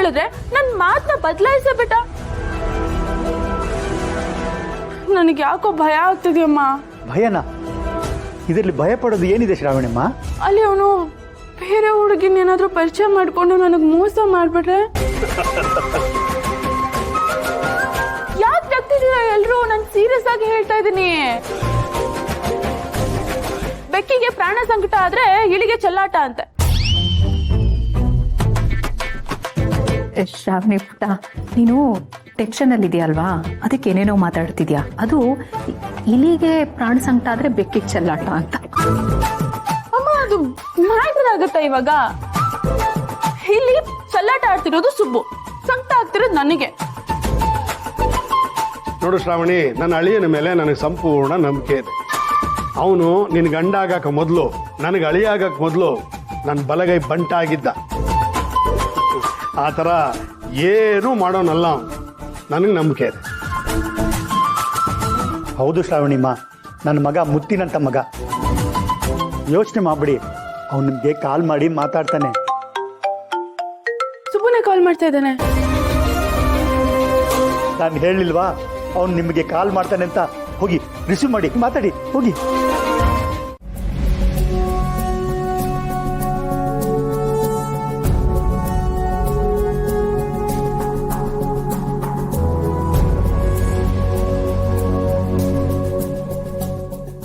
ಹೇಳಿದ್ರೆ ನನ್ನ ಮಾತನ್ನ ಬದಲಾಯಿಸೇ ಬಿಟ್ಟ. ನನಗೆ ಯಾಕೋ ಭಯ ಆಗ್ತಿದೆಯಮ್ಮ. ಭಯನಾ? ಇದರಲ್ಲಿ ಭಯ ಪಡೋದು ಏನಿದೆ ಶ್ರಾವಣಮ್ಮ? ಅಲ್ಲಿ ಅವನು ಬೇರೆ ಹುಡುಗಿನ ಏನಾದ್ರೂ ಪರಿಚಯ ಮಾಡ್ಕೊಂಡು ನನಗೆ ಮೋಸ ಮಾಡ್ಬಿಟ್ರೆ? ಯಾಕೆ ನಗ್ತಿದ್ದೀರಾ ಎಲ್ರು? ನಾನು ಸೀರಿಯಸ್ ಆಗಿ ಹೇಳ್ತಾ ಇದ್ದೀನಿ. ಬೆಕ್ಕಿಗೆ ಪ್ರಾಣ ಸಂಕಟ ಆದ್ರೆ ಇಳಿಗೆ ಚೆಲ್ಲಾಟ ಅಂತೆ. ಶ್ರಾವಣಿ ಪುಟ್ಟ, ನೀನು ಟೆನ್ಷನ್ ಅಲ್ಲಿ ಇದೆಯಲ್ವಾ, ಅದಕ್ಕೆ ಏನೇನೋ ಮಾತಾಡ್ತಿದ್ಯಾ. ಅದು ಇಲಿಗೆ ಪ್ರಾಣ ಸಂಕಟ ಆದ್ರೆ ಬೆಕ್ಕಿಗೆ ಚೆಲ್ಲಾಟ ಅಂತ. ಅಮ್ಮ, ಅದು ಮ್ಯಾಟರ್ ಆಗತ್ತ ಇವಾಗ? ಇಲ್ಲಿ ಚೆಲ್ಲಾಟ ಆಡ್ತಿರೋದು ಸುಬ್ಬು, ಸಂಕಟ ಆಗ್ತಿರೋದು ನನಗೆ. ನೋಡು ಶ್ರಾವಣಿ, ನನ್ನ ಅಳಿಯನ ಮೇಲೆ ನನಗೆ ಸಂಪೂರ್ಣ ನಂಬಿಕೆ ಇದೆ. ಅವನು ನಿನ್ ಗಂಡ ಆಗಕ್ಕೆ ಮೊದಲು, ನನಗೆ ಅಳಿಯ ಆಗಕ್ಕೆ ಮೊದಲು ನನ್ನ ಬಲಗೈ ಬಂಟಾಗಿದ್ದ. ಆ ಥರ ಏನೂ ಮಾಡೋನಲ್ಲ ಅವನು. ನನಗೆ ನಂಬಿಕೆ ಇದೆ. ಹೌದು ಶ್ರಾವಣಿಮ್ಮ, ನನ್ನ ಮಗ ಮುತ್ತಿನಂತ ಮಗ. ಯೋಚನೆ ಮಾಡ್ಬಿಡಿ, ಅವನು ನಿಮ್ಗೆ ಕಾಲ್ ಮಾಡಿ ಮಾತಾಡ್ತಾನೆ. ಸುಬ್ಬುನೇ ಕಾಲ್ ಮಾಡ್ತಾ ಇದ್ದಾನೆ. ನಾನು ಹೇಳಿಲ್ವಾ ಅವ್ನು ನಿಮಗೆ ಕಾಲ್ ಮಾಡ್ತಾನೆ ಅಂತ? ಹೋಗಿ ರಿಸೀವ್ ಮಾಡಿ ಮಾತಾಡಿ, ಹೋಗಿ.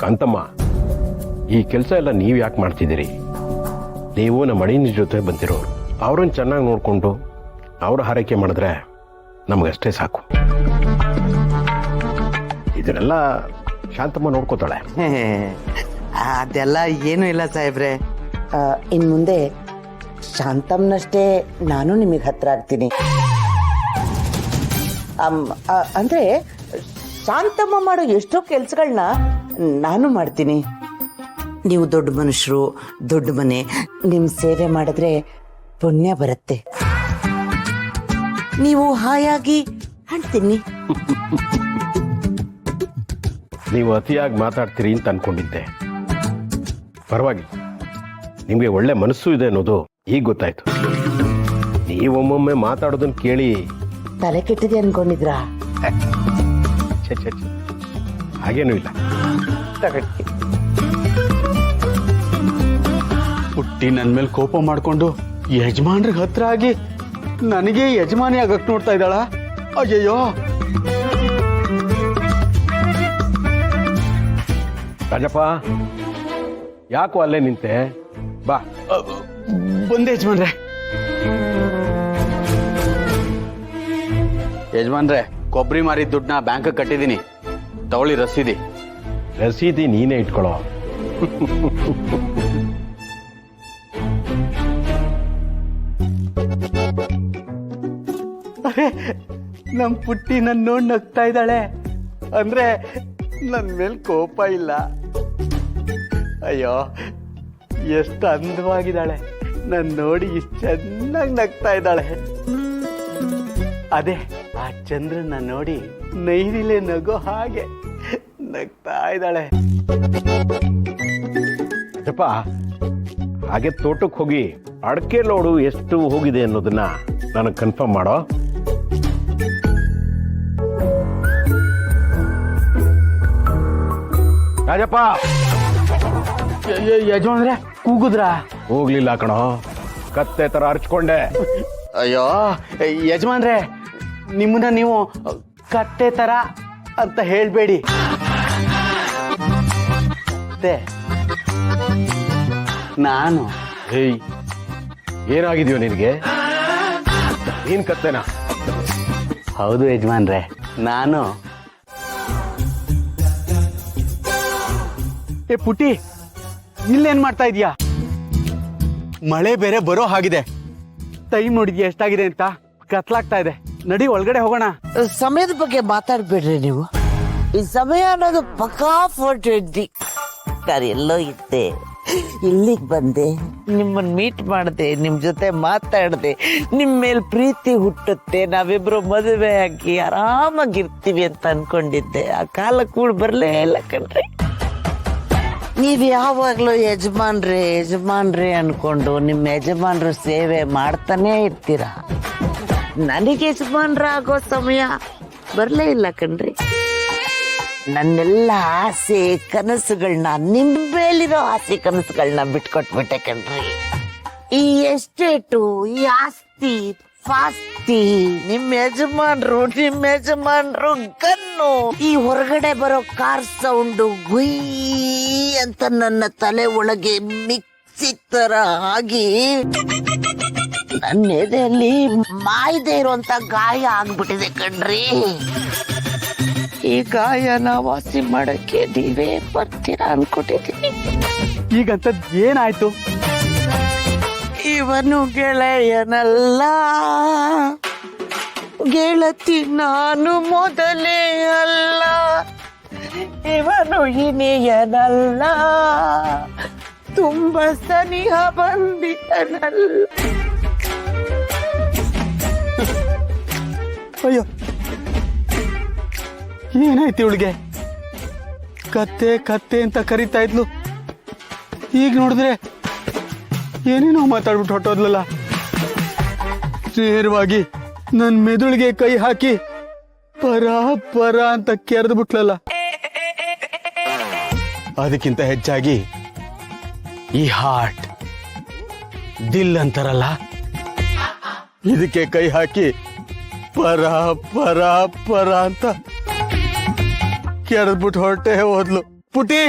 ಕಾಂತಮ್ಮ, ಈ ಕೆಲಸ ಎಲ್ಲ ನೀವು ಯಾಕೆ ಮಾಡ್ತಿದ್ದೀರಿ? ನೀವು ನಮ್ಮ ಅಳಿಯನ ಜೊತೆ ಬಂದಿರೋರು. ಅವ್ರನ್ನ ಚೆನ್ನಾಗಿ ನೋಡಿಕೊಂಡು ಅವ್ರ ಹಾರೈಕೆ ಮಾಡಿದ್ರೆ ನಮಗಷ್ಟೇ ಸಾಕು. ಇದನ್ನೆಲ್ಲ ಶಾಂತಮ್ಮ ನೋಡ್ಕೋತಾಳೆ. ಅದೆಲ್ಲ ಏನೂ ಇಲ್ಲ ಸಾಹೇಬ್ರೆ. ಇನ್ನು ಮುಂದೆ ಶಾಂತಮ್ಮನಷ್ಟೇ ನಾನು ನಿಮಗೆ ಹತ್ರ ಆಗ್ತೀನಿ. ಅಂದರೆ ಶಾಂತಮ್ಮ ಮಾಡೋ ಎಷ್ಟೋ ಕೆಲಸಗಳನ್ನ ನಾನು ಮಾಡ್ತೀನಿ. ನೀವು ದೊಡ್ಡ ಮನುಷ್ಯರು, ದೊಡ್ಡ ಮನೆ, ನಿಮ್ಮ ಸೇವೆ ಮಾಡಿದ್ರೆ ಪುಣ್ಯ ಬರುತ್ತೆ. ನೀವು ಹಾಯಾಗಿ ಅಂತೀನಿ. ನೀವು ಅತಿಯಾಗಿ ಮಾತಾಡ್ತೀರಿ ಅಂತ ಅನ್ಕೊಂಡಿದ್ದೆ. ಪರವಾಗಿಲ್ಲ, ನಿಮಗೆ ಒಳ್ಳೆ ಮನಸ್ಸು ಇದೆ ಅನ್ನೋದು ಈಗ ಗೊತ್ತಾಯ್ತು. ನೀವೊಮ್ಮೊಮ್ಮೆ ಮಾತಾಡೋದನ್ನ ಕೇಳಿ ತಲೆ ಕೆಟ್ಟಿದೆ ಅನ್ಕೊಂಡಿದ್ರಾ? ಹಾಗೇನೂ ಇಲ್ಲ. ಹುಟ್ಟಿ ನನ್ನ ಮೇಲೆ ಕೋಪ ಮಾಡ್ಕೊಂಡು ಯಜಮಾನ್ರಿಗೆ ಹತ್ರ ಆಗಿ ನನಗೆ ಯಜಮಾನಿ ಆಗಕ್ ನೋಡ್ತಾ ಇದ್ದಾಳ. ಅಯ್ಯಯ್ಯೋ. ರಾಜಪ್ಪ, ಯಾಕೋ ಅಲ್ಲೇ ನಿಂತೆ? ಬಾ. ಬಂದೆ ಯಜಮಾನ್ರೆ. ಯಜಮಾನ್ರೆ, ಕೊಬ್ಬರಿ ಮಾರಿದ ದುಡ್ಡನ್ನ ಬ್ಯಾಂಕ್ ಕಟ್ಟಿದ್ದೀನಿ, ತಗೊಳ್ಳಿ ರಸೀದಿ. ರಸೀದಿ ನೀನೇ ಇಟ್ಕೊಳ್ಳೋ. ನಮ್ ಪುಟ್ಟಿ ನನ್ನ ನೋಡಿ ನಗ್ತಾ ಇದ್ದಾಳೆ. ಅಂದ್ರೆ ನನ್ನ ಮೇಲೆ ಕೋಪ ಇಲ್ಲ. ಅಯ್ಯೋ, ಎಷ್ಟು ಅಂದವಾಗಿದ್ದಾಳೆ. ನನ್ನ ನೋಡಿ ಇಷ್ಟು ಚೆನ್ನಾಗಿ ನಗ್ತಾ ಇದ್ದಾಳೆ. ಅದೇ ಆ ಚಂದ್ರನ ನೋಡಿ ನೈದಿಲೆ ನಗೋ ಹಾಗೆ ನಗ್ತಾ ಇದ್ದಾಳೆ. ರಾಜಪ್ಪ, ಹಾಗೆ ತೋಟಕ್ಕೆ ಹೋಗಿ ಅಡಕೆ ಲೋಡು ಎಷ್ಟು ಹೋಗಿದೆ ಅನ್ನೋದನ್ನ ನನಗೆ ಕನ್ಫರ್ಮ್ ಮಾಡೋ. ರಾಜಪ್ಪ. ಯಜಮಾನ್ರೆ, ಕೂಗುದ್ರಾ? ಹೋಗ್ಲಿಲ್ಲ ಕಣೋ, ಕತ್ತೆ ತರ ಅರ್ಚ್ಕೊಂಡೆ. ಅಯ್ಯೋ ಯಜಮಾನ್ರೆ, ನಿಮ್ಮನ್ನ ನೀವು ಕತ್ತೆ ತರ ಅಂತ ಹೇಳ್ಬೇಡಿ. ನಾನು ಹೇಯ್, ಏನಾಗಿದೆಯೋ ನಿನಗೆ? ನೀನ್ ಕತ್ತೆನಾ? ಹೌದು ಯಜಮಾನ್ರೆ, ನಾನು. ಏ ಪುಟ್ಟಿ, ಇಲ್ಲೇನ್ ಮಾಡ್ತಾ ಇದೀಯಾ? ಮಳೆ ಬೇರೆ ಬರೋ ಹಾಗಿದೆ. ಟೈಮ್ ನೋಡಿದ್ಯಾ ಎಷ್ಟಾಗಿದೆ ಅಂತ? ಕತ್ಲಾಗ್ತಾ ಇದೆ. ನಡಿ ಒಳಗಡೆ ಹೋಗೋಣ. ಸಮಯದ ಬಗ್ಗೆ ಮಾತಾಡ್ಬೇಡ್ರಿ ನೀವು. ಈ ಸಮಯ ಅನ್ನೋದು ಪಕ್ಕಾ 4:20. ಎಲ್ಲೋ ಇದ್ದೆ, ಇಲ್ಲಿಗೆ ಬಂದೆ, ನಿಮ್ಮನ್ನ ಮೀಟ್ ಮಾಡಿದೆ, ನಿಮ್ ಜೊತೆ ಮಾತಾಡಿದೆ, ನಿಮ್ ಮೇಲ್ ಪ್ರೀತಿ ಹುಟ್ಟುತ್ತೆ, ನಾವಿಬ್ರು ಮದುವೆ ಆಗಿ ಆರಾಮಾಗಿರ್ತೀವಿ ಅಂತ ಅನ್ಕೊಂಡಿದ್ದೆ. ಆ ಕಾಲ ಕೂಡ ಬರ್ಲೇ ಇಲ್ಲ ಕಣ್ರಿ. ನೀವ್ ಯಾವಾಗ್ಲೂ ಯಜಮಾನ್ರೆ ಅನ್ಕೊಂಡು ನಿಮ್ಮ ಯಜಮಾನ್ರ ಸೇವೆ ಮಾಡ್ತಾನೇ ಇರ್ತೀರಾ. ನನಗೆ ಯಜಮಾನ್ರ ಆಗೋ ಸಮಯ ಬರ್ಲೇ ಇಲ್ಲ ಕಣ್ರಿ. ನನ್ನೆಲ್ಲ ಆಸೆ ಕನಸುಗಳನ್ನ, ನಿಮ್ ಮೇಲಿರೋ ಆಸೆ ಕನಸುಗಳನ್ನ ಬಿಟ್ಕೊಟ್ಬಿಟ್ಟೆ ಕಣ್ರಿ. ಈ ಎಸ್ಟೇಟು, ಈ ಆಸ್ತಿ ಪಾಸ್ತಿ, ನಿಮ್ಮ ಯಜಮಾನ್ರು ಗನ್ನು, ಈ ಹೊರಗಡೆ ಬರೋ ಕಾರ್ ಸೌಂಡು ಗುಯ್ ಅಂತ ನನ್ನ ತಲೆ ಒಳಗೆ ಮಿಕ್ಸಿ ತರ ಆಗಿ ನನ್ನ ಎದೆಯಲ್ಲಿ ಮಾಯದೆ ಇರುವಂತ ಗಾಯ ಆಗ್ಬಿಟ್ಟಿದೆ ಕಣ್ರಿ. ಈ ಗಾಯನ ವಾಸಿ ಮಾಡಕ್ಕೆ ನೀವೇ ಬರ್ತೀರಾ ಅನ್ಕೊಟ್ಟಿದ್ದೀನಿ. ಈಗಂತದ್ ಏನಾಯ್ತು? ಇವನು ಗೆಳೆಯನಲ್ಲ, ಗೆಳತಿ ನಾನು ಮೊದಲೇ ಅಲ್ಲ. ಇವನು ಇನಿಯನಲ್ಲ, ತುಂಬಾ ಸನಿಹ ಬಂದಿದ್ದನಲ್ಲ. ಅಯ್ಯೋ, ಏನಾಯ್ತು ಇವಳಿಗೆ? ಕತ್ತೆ ಕತ್ತೆ ಅಂತ ಕರಿತಾ ಇದ್ಲು, ಈಗ ನೋಡಿದ್ರೆ ಏನೇನೋ ಮಾತಾಡ್ಬಿಟ್ಟು ಹೊಟ್ಟೋದ್ಲಲ್ಲ. ನೇರವಾಗಿ ನನ್ ಮೆದುಳಿಗೆ ಕೈ ಹಾಕಿ ಪರ ಪರ ಅಂತ ಕೆರೆದು ಬಿಟ್ಲಲ್ಲ. ಅದಕ್ಕಿಂತ ಹೆಚ್ಚಾಗಿ ಈ ಹಾರ್ಟ್, ದಿಲ್ ಅಂತಾರಲ್ಲ, ಇದಕ್ಕೆ ಕೈ ಹಾಕಿ ಪರ ಪರ ಪರ ಅಂತ ಕೆರೆದ್ಬಿಟ್ಟು ಹೊರಟೆ ಹೋದ್ಲು. ಪುಟಿ